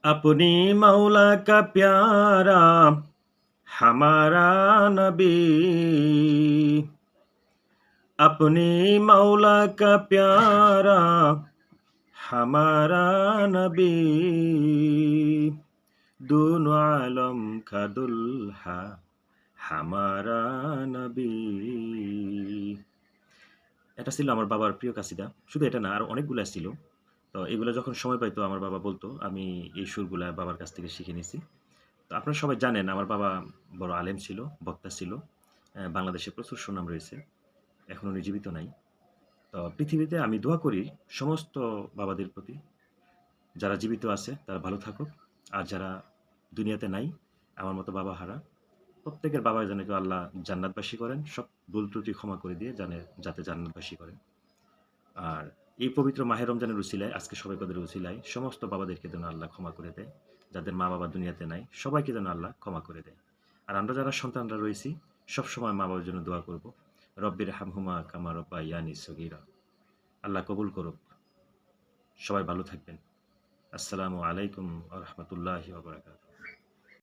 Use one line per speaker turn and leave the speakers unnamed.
अपनी मौला का प्यारा हमारा नबी, अपनी मौला का प्यारा हमारा नबी, दोनों आलम का दुल्हा हमारा নবী। এটা ছিল আমার বাবার প্রিয় কাসিদা। শুধু এটা না, আরো অনেকগুলা ছিল। তো এগুলা যখন সময় পাইতো আমার বাবা বলতো, আমি এই সুরগুলা বাবার কাছ থেকে শিখে নিছি। তো আপনারা সবাই জানেন আমার বাবা বড় আলেম ছিল, বক্তা ছিল। বাংলাদেশে প্রচুর সুনাম রয়েছে। এখন উনি জীবিত নাই। তো পৃথিবীতে আমি দোয়া করি সমস্ত বাবাদের প্রতি, যারা জীবিত আছে তারা ভালো থাকুক। আর যারা দুনিয়াতে নাই, আমার মতো বাবা হারা, প্রত্যেকের বাবা যেন কেউ আল্লাহ জান্নাতবাসী করেন, সব ভুল ত্রুটি ক্ষমা করে দিয়ে যাতে জান্নাতবাসী করেন। আর এই পবিত্র মাহে রমজানের উসিলায়, আজকে সবাই কদরের উসিলায় সমস্ত বাবাদেরকে যেন আল্লাহ ক্ষমা করে দেয়, যাদের মা বাবা দুনিয়াতে নাই সবাইকে যেন আল্লাহ ক্ষমা করে দেয়। আর আমরা যারা সন্তানরা রয়েছি সবসময় মা বাবার জন্য দোয়া করব, রব্বির হামহুমা কামা রব্বায়ানি সগীরা। আল্লাহ কবুল করুক। সবাই ভালো থাকবেন। আসসালামু আলাইকুম ওয়া রাহমাতুল্লাহি ওয়া বারাকাতুহু।